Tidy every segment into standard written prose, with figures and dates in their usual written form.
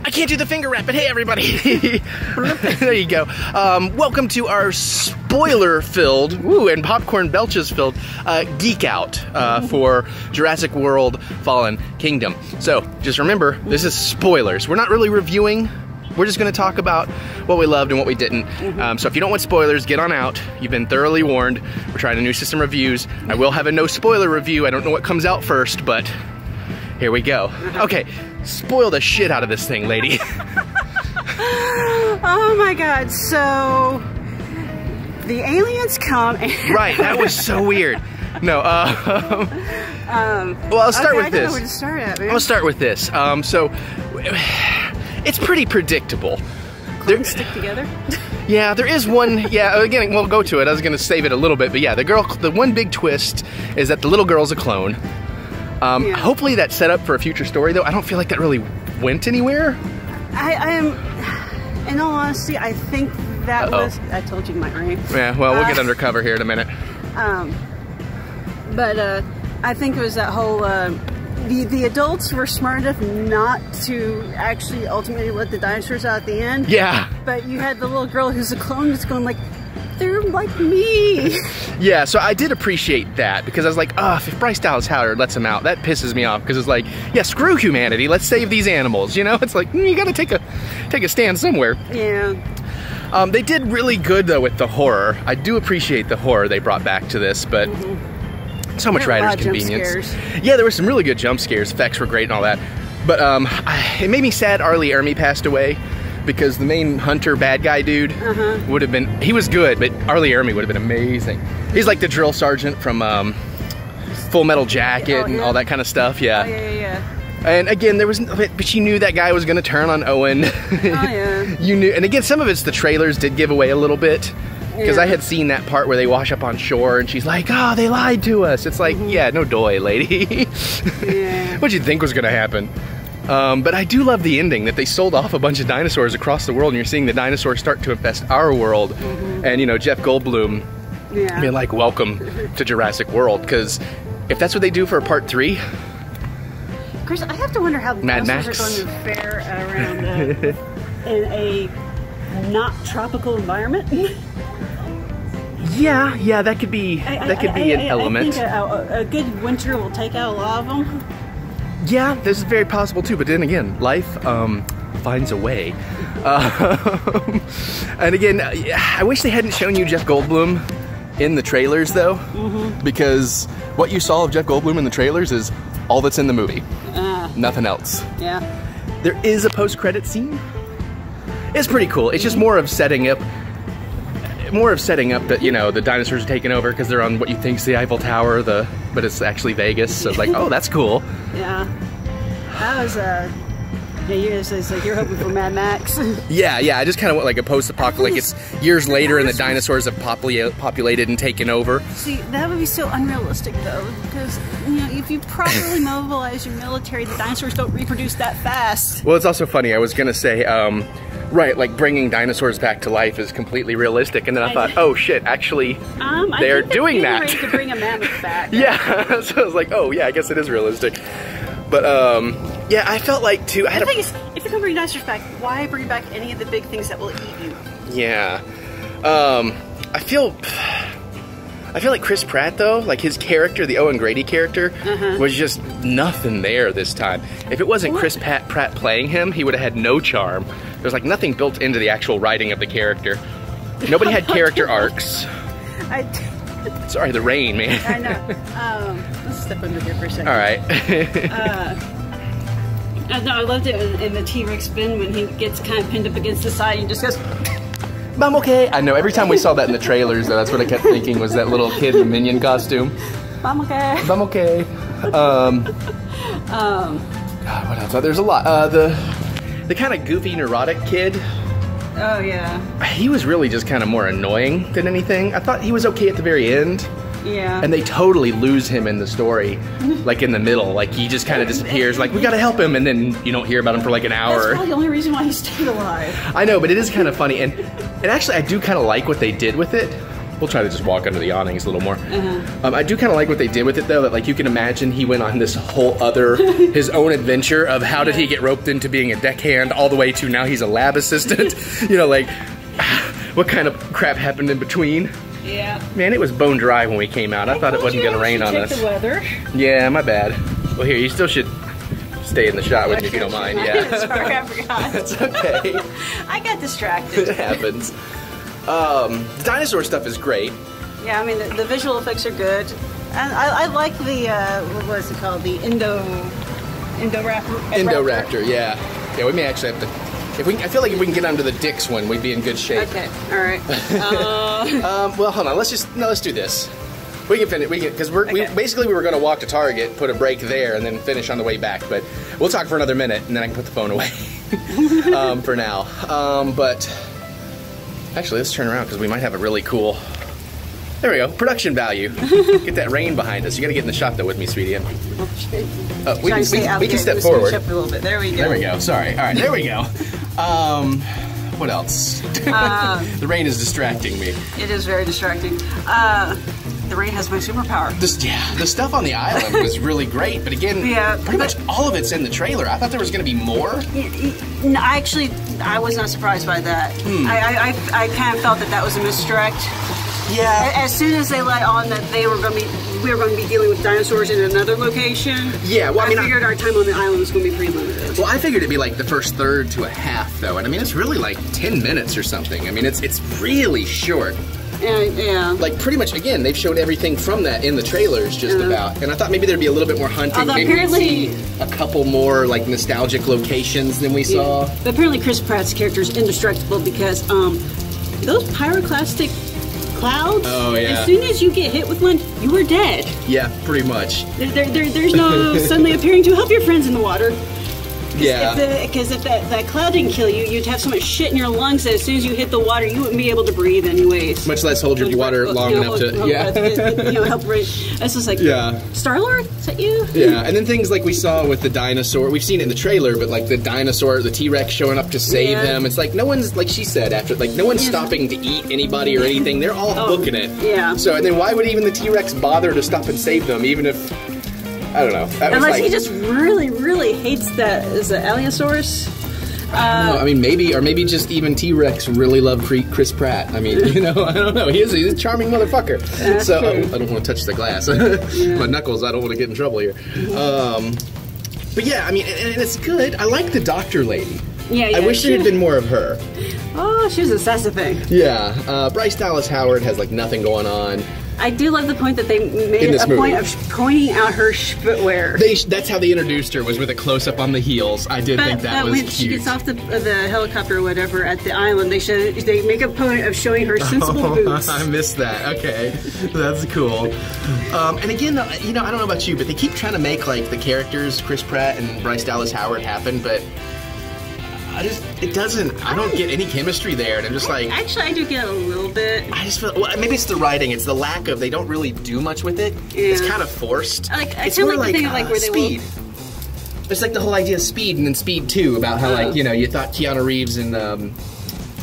I can't do the finger rap, but hey everybody! There you go. Welcome to our spoiler-filled, and popcorn belches-filled geek out for Jurassic World Fallen Kingdom. So, just remember, this is spoilers. We're not really reviewing. We're just going to talk about what we loved and what we didn't. So if you don't want spoilers, get on out. You've been thoroughly warned. We're trying a new system reviews. I will have a no spoiler review. I don't know what comes out first, but here we go. Okay, spoil the shit out of this thing, lady. Oh my god, so the aliens come and right, that was so weird. No, well, I'll start with this. I don't know where to start at, man. I'll start with this. So, it's pretty predictable. Clones stick together? Yeah, there is one, again, we'll go to it. I was gonna save it a little bit, but yeah, the one big twist is that the little girl's a clone. Hopefully that's set up for a future story, though. I don't feel like that really went anywhere. I am, in all honesty, I think that was, I told you my ring. Yeah, well, we'll get undercover here in a minute. But I think it was that whole, the adults were smart enough not to actually ultimately let the dinosaurs out at the end. Yeah. But you had the little girl who's a clone that's going like, they're like me. Yeah, so I did appreciate that because I was like, oh, if Bryce Dallas Howard lets him out, that pisses me off because it's like, yeah, screw humanity, let's save these animals, you know? It's like, you gotta take a stand somewhere. Yeah. They did really good though with the horror. I do appreciate the horror they brought back to this, but so much writer's convenience. Yeah, there were some really good jump scares. Effects were great and all that. But it made me sad Arlie Ermy passed away because the main hunter bad guy dude would have been, he was good, but Arlie Ermy would have been amazing. He's like the drill sergeant from Full Metal Jacket and all that kind of stuff, yeah. Oh, yeah. And again, there was, but you knew that guy was going to turn on Owen. You knew, and again, some of it's the trailers did give away a little bit. Because I had seen that part where they wash up on shore and she's like, oh, they lied to us. It's like, yeah, no doy, lady. What'd you think was going to happen? But I do love the ending that they sold off a bunch of dinosaurs across the world and you're seeing the dinosaurs start to infest our world. And, you know, Jeff Goldblum being like, welcome to Jurassic World. Because if that's what they do for part 3... Chris, I have to wonder how the dinosaurs are going to fare around in a not tropical environment. Yeah, that could be an element. I think a good winter will take out a lot of them. Yeah, this is very possible too. But then again, life finds a way. And again, I wish they hadn't shown you Jeff Goldblum in the trailers though, because what you saw of Jeff Goldblum in the trailers is all that's in the movie. Nothing else. Yeah. There is a post-credit scene. It's pretty cool. It's just more of setting up that, you know, the dinosaurs are taking over because they're on what you think's the Eiffel Tower, but it's actually Vegas. So it's like, oh, that's cool. Yeah. That was it's like you're hoping for Mad Max. Yeah. I just kind of want like a post-apocalyptic. It's years later and the dinosaurs have populated and taken over. See, that would be so unrealistic though, because you know, if you properly mobilize your military, the dinosaurs don't reproduce that fast. Well, it's also funny. I was gonna say. Right, like bringing dinosaurs back to life is completely realistic, and then I thought, oh shit, actually, they're doing that. Ready to bring a mammoth back. Yeah, so I was like, oh yeah, I guess it is realistic. But yeah, I felt like too. The thing is, if you're gonna bring dinosaurs back, why bring back any of the big things that will eat you? Yeah, I feel like Chris Pratt though, like his character, the Owen Grady character, was just nothing there this time. If it wasn't Chris Pratt playing him, he would have had no charm. There's like nothing built into the actual writing of the character. Nobody had character arcs. Sorry, the rain, man. I know. Let's step under here for a second. All right. No, I loved it in the T-Rex bin when he gets kind of pinned up against the side and just goes... I'm okay. I know, every time we saw that in the trailers, though, that's what I kept thinking was that little kid in the Minion costume. I'm okay. I'm okay. God, what else? There's a lot. The kind of goofy, neurotic kid. Oh, yeah. He was really just kind of more annoying than anything. I thought he was okay at the very end. Yeah. And they totally lose him in the story, like in the middle. Like he just kind of disappears. Like we gotta help him, and then you don't hear about him for like an hour. That's probably the only reason why he stayed alive. I know, but it is kind of funny, and actually I do kind of like what they did with it. We'll try to just walk under the awnings a little more. I do kind of like what they did with it though, that like you can imagine he went on this whole other, his own adventure of how did he get roped into being a deckhand all the way to now he's a lab assistant. You know, like what kind of crap happened in between. Yeah. Man, it was bone dry when we came out. I thought it wasn't gonna rain on us. The weather. Yeah, my bad. Well here, you still should stay in the shot with me if you don't mind. Yeah. Sorry, I forgot. It's okay. I got distracted. It happens. The dinosaur stuff is great. Yeah, I mean the visual effects are good, and I like the what was it called, the Indoraptor. Yeah. Yeah, we may actually have to. If we, I feel like if we can get onto the Dix one, we'd be in good shape. Okay. All right. Well, hold on. Let's do this. We can finish. Because we basically we were going to walk to Target, put a break there, and then finish on the way back. But we'll talk for another minute, and then I can put the phone away for now. But. Actually, let's turn around because we might have a really cool. There we go. Production value. Get that rain behind us. You got to get in the shot though with me, sweetie. We can step forward. A little bit. There we go. There we go. Sorry. All right. There we go. What else? The rain is distracting me. It is very distracting. The rain has my superpower. The stuff on the island was really great, but again, pretty much all of it's in the trailer. I thought there was going to be more. No, I was not surprised by that. I kind of felt that was a misdirect. Yeah. As soon as they let on that we were going to be dealing with dinosaurs in another location. Yeah. Well, I figured our time on the island was going to be pretty limited. Well, I figured it'd be like the first third to a half, though, and I mean it's really like 10 minutes or something. I mean it's really short. Yeah. Like pretty much, again, they've showed everything from that in the trailers, just about. And I thought maybe there'd be a little bit more hunting. Although maybe apparently we'd see a couple more like nostalgic locations than we saw. But apparently, Chris Pratt's character is indestructible because those pyroclastic clouds. Oh yeah. As soon as you get hit with one, you are dead. Yeah, pretty much. There's no suddenly appearing to help your friends in the water. Yeah. Because if that cloud didn't kill you, you'd have so much shit in your lungs that as soon as you hit the water, you wouldn't be able to breathe anyways. Much less hold your water long enough to, help breathe. It's just like, Star-Lord, is that you? Yeah, and then things like we saw with the dinosaur, we've seen it in the trailer, but like the dinosaur, the T-Rex showing up to save him. It's like no one's, like she said, no one's stopping to eat anybody or anything. They're all booking it. Yeah. So, and then why would even the T-Rex bother to stop and save them, even if... I don't know. Unless he just really, really hates that. Is it Allosaurus? I mean, maybe just even T-Rex really loved Chris Pratt. I mean, I don't know. He's a charming motherfucker. So I don't want to touch the glass. My knuckles. I don't want to get in trouble here. But yeah, I mean, and it's good. I like the doctor lady. Yeah. I wish there had been more of her. Oh, she was a sassy. Yeah. Bryce Dallas Howard has like nothing going on. I do love the point that they made a point of pointing out her footwear. That's how they introduced her, was with a close-up on the heels. I did think that was cute. When she gets off the helicopter or whatever at the island, they make a point of showing her sensible boots. I missed that. Okay. That's cool. And again, I don't know about you, but they keep trying to make like the characters, Chris Pratt and Bryce Dallas Howard, happen, but I don't get any chemistry there, and I'm just like... Actually, I do get a little bit. I just feel, well, maybe it's the writing, it's the lack of, they don't really do much with it. Yeah. It's kind of forced. It's more like where Speed. It's like the whole idea of Speed, and then Speed 2, about how, you thought Keanu Reeves and,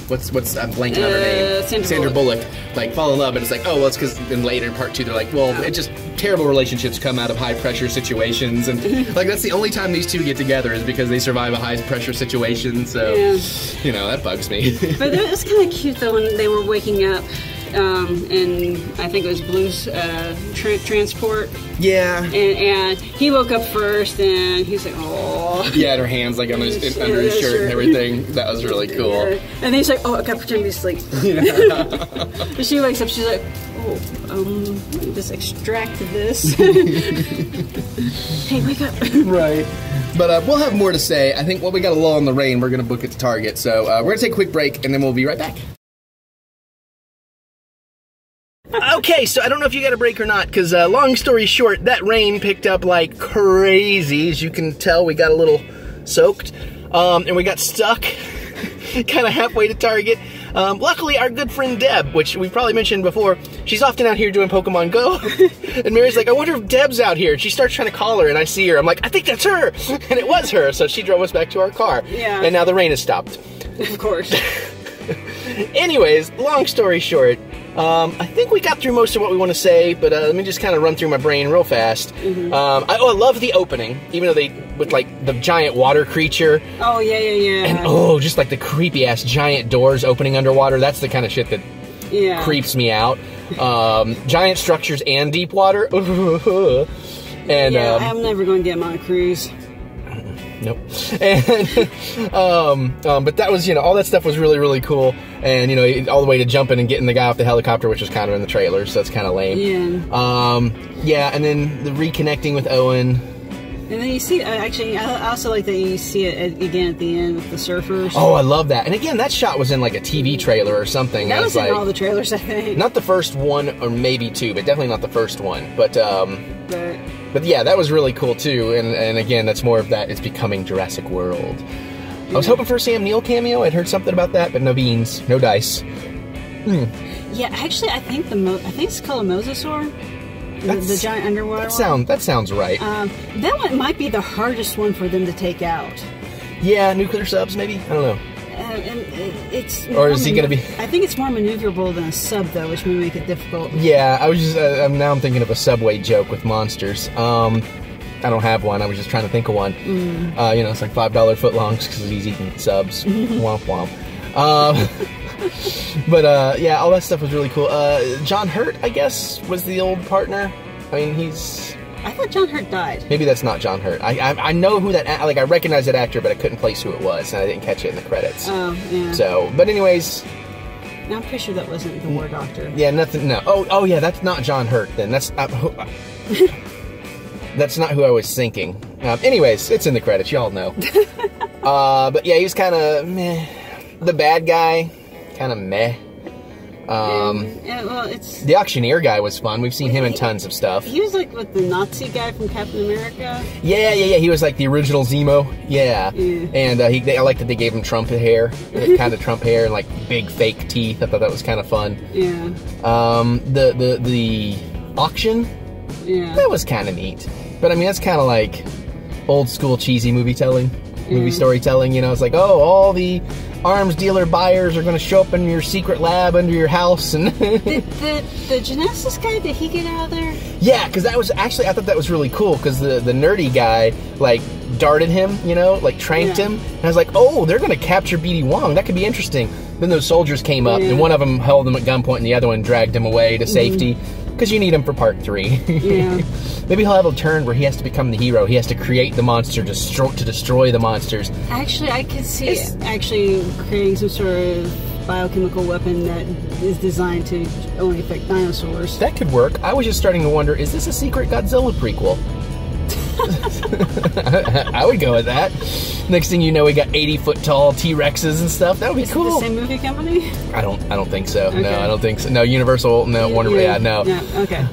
what's I'm blanking on her name? Sandra Bullock. Like, fall in love, and it's like, oh, well, it's because in later in part 2, they're like, well, it just, terrible relationships come out of high-pressure situations, and, like, that's the only time these two get together is because they survive a high-pressure situation, so, that bugs me. But it was kind of cute, though, when they were waking up, and I think it was Blue's transport. Yeah. And he woke up first, and he's like, oh. Yeah, and her hands, like, under his shirt and everything. That was really cool. Yeah. And then he's like, oh, I gotta pretend to be asleep. And she wakes up, she's like, let me just extract this. Hey, wake up. Right. But we'll have more to say. I think, we got a lull in the rain. We're going to book it to Target. So we're going to take a quick break, and then we'll be right back. Okay, so I don't know if you got a break or not, because long story short, that rain picked up like crazy. As you can tell, we got a little soaked, and we got stuck kind of halfway to Target. Luckily, our good friend Deb, which we've probably mentioned before, she's often out here doing Pokemon Go, and Mary's like, I wonder if Deb's out here. And she starts trying to call her, and I see her. I'm like, I think that's her, and it was her, so she drove us back to our car. Yeah. And now the rain has stopped. Of course. Anyways, long story short, I think we got through most of what we want to say, but let me just kind of run through my brain real fast. I love the opening, even though with like the giant water creature. Oh, yeah. And just like the creepy ass giant doors opening underwater. That's the kind of shit that creeps me out. Giant structures and deep water. And I'm never going to get on a cruise. Nope. And, but that was, all that stuff was really, really cool. And, all the way to jumping and getting the guy off the helicopter, which was kind of in the trailer, so that's kind of lame. Yeah. And then the reconnecting with Owen. And then you see, actually, I also like that you see it again at the end with the surfers. Oh, I love that. And again, that shot was in like a TV trailer or something. That was in all the trailers, I think. Not the first one, or maybe two, but definitely not the first one. But yeah, that was really cool too. And again, that's more of that. It's becoming Jurassic World. I was hoping for a Sam Neill cameo. I'd heard something about that, but no beans, no dice. Yeah, actually, I think it's called a mosasaur. The giant underwater one? That sounds right. That one might be the hardest one for them to take out. Yeah, nuclear subs maybe? I don't know. It's or is he going to be... I think it's more maneuverable than a sub, though, which may make it difficult. Yeah, I was just... now I'm thinking of a Subway joke with monsters. I don't have one. I was just trying to think of one. It's like $5 footlongs because he's eating subs. Womp womp. But yeah, all that stuff was really cool. John Hurt, I guess, was the old partner. I mean, I thought John Hurt died. Maybe that's not John Hurt. I know who that... Like, I recognize that actor, but I couldn't place who it was, and I didn't catch it in the credits. Oh, yeah. So, but anyways... No, I'm pretty sure that wasn't the War Doctor. Yeah, nothing... No. Oh yeah, that's not John Hurt, then. That's... that's not who I was thinking. Anyways, it's in the credits. Y'all know. But yeah, he was kind of meh. The bad guy, kind of meh. Well, it's... The auctioneer guy was fun. We've seen him in tons of stuff. He was like with the Nazi guy from Captain America. Yeah. He was like the original Zemo. Yeah. And I like that they gave him Trump hair, kind of Trump hair, and like big fake teeth. I thought that was kind of fun. Yeah. The auction. Yeah. That was kind of neat. But I mean, that's kind of like old school cheesy movie storytelling. It's like, oh, all the arms dealer buyers are going to show up in your secret lab under your house. And did the genesis guy, did he get out of there? Yeah, because that was actually, I thought that was really cool because the nerdy guy like darted him, like tranked him. And I was like, oh, they're going to capture BD Wong. That could be interesting. Then those soldiers came up and one of them held him at gunpoint and the other one dragged him away to safety. Because you need him for part 3. Yeah. Maybe he'll have a turn where he has to become the hero. He has to create the monster to destroy the monsters. Actually, I could see actually creating some sort of biochemical weapon that is designed to only affect dinosaurs. That could work. I was just starting to wonder, is this a secret Godzilla prequel? I would go with that. Next thing you know, we got 80-foot-tall T-Rexes and stuff. That would be cool. Is it the same movie company? I don't think so. Okay. No, I don't think so. No, Universal. No, Warner. Yeah, no. Yeah, okay.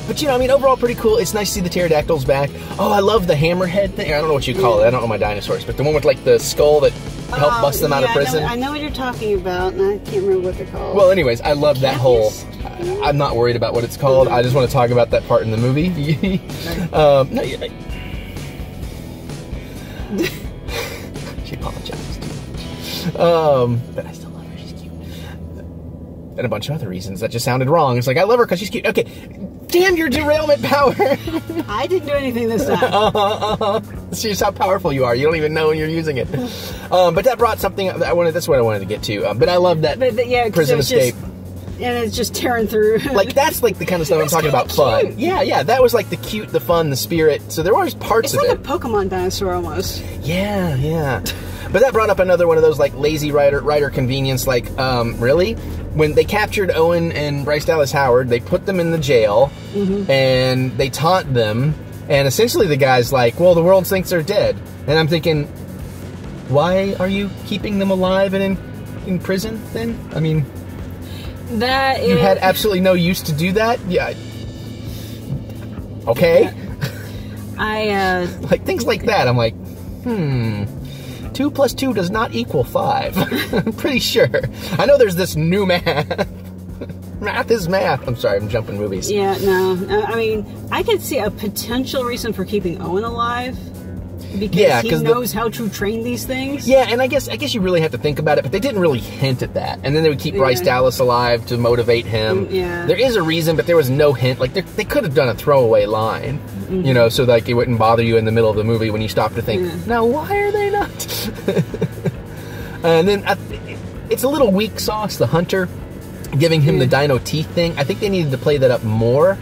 But I mean, overall pretty cool. It's nice to see the pterodactyls back. Oh, I love the hammerhead thing. I don't know what you call it. I don't know my dinosaurs, but the one with like the skull that helped bust them out of prison. I know what you're talking about, and I can't remember what they're called. Well, anyways, I love that whole... I'm not worried about what it's called. I just want to talk about that part in the movie. She apologized too much. But I still love her. She's cute. And a bunch of other reasons that just sounded wrong. It's like, I love her because she's cute. Okay. Damn your derailment power. I didn't do anything this time. See just how powerful you are. You don't even know when you're using it. But that brought something... That's what I wanted to get to. But I love that prison escape. And it's just tearing through. Like, that's like the kind of stuff I'm talking about. Fun. Yeah, that was like the cute, the fun, the spirit. So there was parts of it. It's like a Pokemon dinosaur almost. Yeah. But that brought up another one of those like lazy writer convenience. Like, really? When they captured Owen and Bryce Dallas Howard, they put them in the jail and they taunt them. And essentially the guy's like, well, the world thinks they're dead. And I'm thinking, why are you keeping them alive and in prison then? I mean... You had absolutely no use to do that? Yeah. Okay. like things like that, I'm like, 2 + 2 does not equal 5. I'm pretty sure. I know there's this new math. Math is math. I'm sorry, I'm jumping movies. Yeah, no. I mean, I could see a potential reason for keeping Owen alive. Because he knows how to train these things? Yeah, and I guess you really have to think about it, but they didn't really hint at that. And then they would keep Bryce Dallas alive to motivate him. Yeah. There is a reason, but there was no hint. Like, they could have done a throwaway line, you know, so like it wouldn't bother you in the middle of the movie when you stop to think, now why are they not? And then it's a little weak sauce, the hunter, giving him the dino teeth thing. I think they needed to play that up more.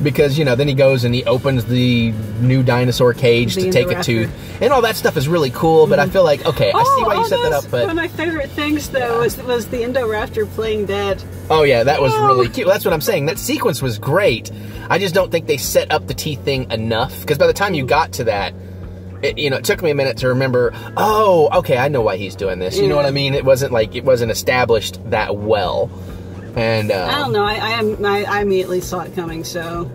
Because, you know, then he goes and he opens the new dinosaur cage to take a tooth. And all that stuff is really cool, but I feel like, okay, I see why you set that up, but... One of my favorite things, though, was the Indoraptor playing dead. Oh, yeah, that was really cute. That's what I'm saying. That sequence was great. I just don't think they set up the teeth thing enough. Because by the time you got to that, it took me a minute to remember, oh, okay, I know why he's doing this. You know what I mean? It wasn't established that well. And I don't know. I immediately saw it coming. So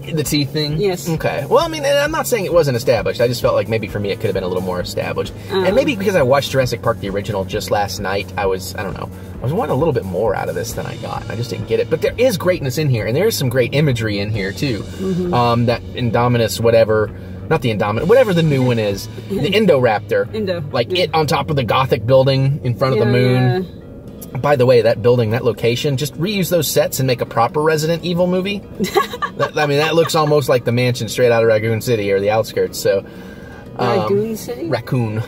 the teeth thing. Yes. Okay. Well, I mean, and I'm not saying it wasn't established. I just felt like maybe for me it could have been a little more established. And maybe because I watched Jurassic Park the original just last night, I was wanting a little bit more out of this than I got. I just didn't get it. But there is greatness in here, and there is some great imagery in here too. That Indominus, whatever. Not the Indominus, whatever the new one is. The Indoraptor. Like it on top of the Gothic building in front of the moon. By the way, that building, that location, just reuse those sets and make a proper Resident Evil movie. I mean, that looks almost like the mansion straight out of Raccoon City or the outskirts. So, Raccoon City? Raccoon.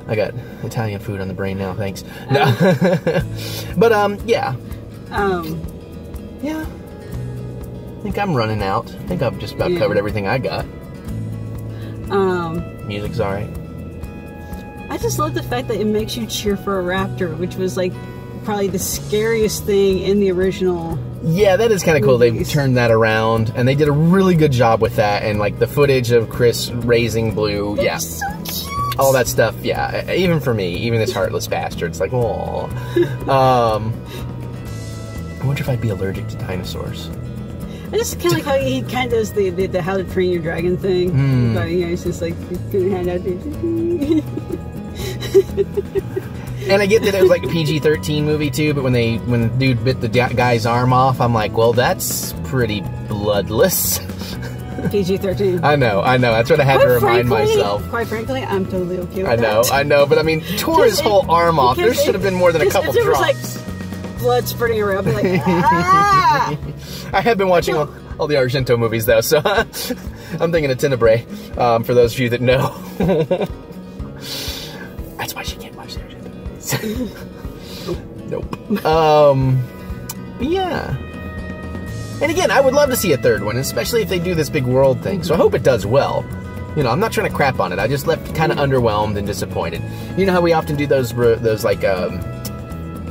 I got Italian food on the brain now, thanks. No. But, yeah. Yeah. I think I'm running out. I think I've just about covered everything I got. Music's alright. I just love the fact that it makes you cheer for a raptor, which was like probably the scariest thing in the original. Yeah, that is kind of cool. They turned that around, and they did a really good job with that. And like the footage of Chris raising Blue, They're so cute. All that stuff, yeah. Even for me, even this heartless bastard, it's like, oh. I wonder if I'd be allergic to dinosaurs. I just kind of like how he kind of does the How to Train Your Dragon thing. But, you know, he's just like, hand out And I get that it was like a PG-13 movie too, but when the dude bit the guy's arm off, I'm like, well, that's pretty bloodless. PG-13. I know. That's what I had to remind myself. Quite frankly, I'm totally okay with that. I know, but I mean, tore his whole arm off. There should have been more than a couple drops. Like blood spurting around, I'd be like, ah! I have been watching all the Argento movies though, so I'm thinking of Tenebrae, for those of you that know. That's why she can't watch the Argento movies. Nope. Yeah. And again, I would love to see a third one, especially if they do this big world thing. So I hope it does well. You know, I'm not trying to crap on it. I just left kind of underwhelmed and disappointed. You know how we often do those like,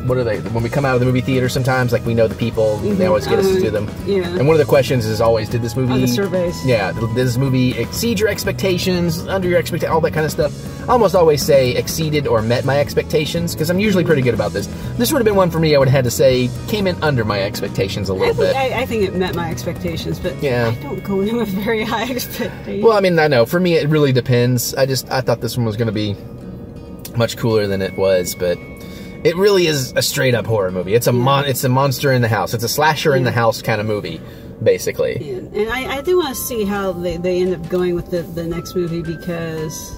what are they? When we come out of the movie theater sometimes, like we know the people, they always get us to do them. Yeah. And one of the questions is always, did this movie... the surveys. Yeah, did this movie exceed your expectations, under your expectations, all that kind of stuff. I almost always say exceeded or met my expectations, because I'm usually pretty good about this. This would have been one for me I would have had to say came in under my expectations a little bit. I think it met my expectations, but I don't go in with very high expectations. Well, I mean, I know. For me, it really depends. I thought this one was going to be much cooler than it was, but... It really is a straight-up horror movie. It's a it's a monster in the house. It's a slasher in the house kind of movie, basically. Yeah. And I do want to see how they end up going with the next movie, because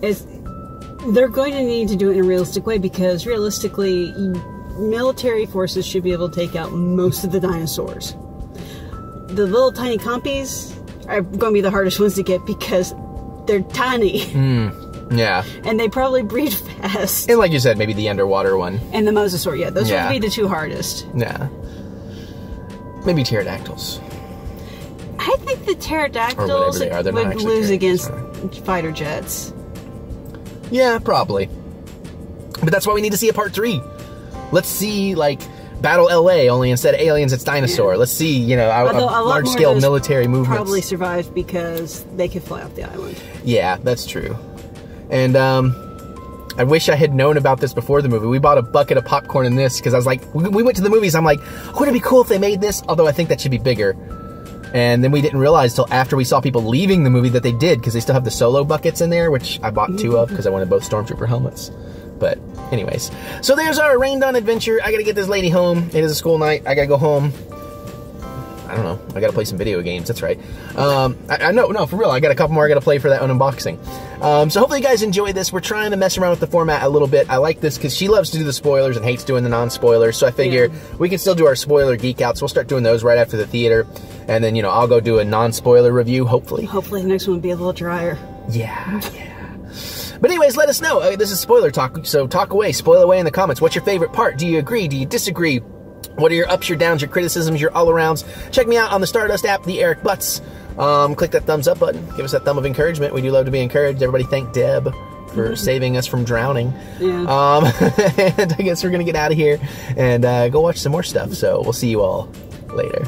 they're going to need to do it in a realistic way, because realistically, military forces should be able to take out most of the dinosaurs. The little tiny compies are going to be the hardest ones to get because they're tiny. Yeah. And they probably breed fast. And like you said, maybe the underwater one. And the mosasaur, yeah. Those would be the two hardest. Yeah. Maybe pterodactyls. I think the pterodactyls would lose against fighter jets. Yeah, probably. But that's why we need to see a part 3. Let's see, like, Battle LA, only instead of aliens, it's dinosaur. Yeah. Let's see, you know, a large-scale military movement. Probably survived because they could fly off the island. Yeah, that's true. And I wish I had known about this before the movie. We bought a bucket of popcorn in this because I was like, we went to the movies. I'm like, wouldn't it be cool if they made this? Although I think that should be bigger. And then we didn't realize till after we saw people leaving the movie that they did, because they still have the solo buckets in there, which I bought 2 of because I wanted both Stormtrooper helmets. But anyways, so there's our rained on adventure. I gotta get this lady home. It is a school night. I gotta go home. I don't know. I gotta play some video games. That's right. I know, no, for real. I got a couple more I gotta play for that unboxing. So hopefully you guys enjoy this. We're trying to mess around with the format a little bit. I like this because she loves to do the spoilers and hates doing the non-spoilers. So I figure we can still do our spoiler geek outs. We'll start doing those right after the theater. And then, you know, I'll go do a non-spoiler review, hopefully. Hopefully the next one will be a little drier. Yeah. But anyways, let us know. This is spoiler talk, so talk away, spoil away in the comments. What's your favorite part? Do you agree? Do you disagree? What are your ups, your downs, your criticisms, your all-arounds? Check me out on the Stardust app, TheEricButts. Click that thumbs up button. Give us that thumb of encouragement. We do love to be encouraged. Everybody thank Deb for saving us from drowning. Yeah. And I guess we're going to get out of here and go watch some more stuff. So we'll see you all later.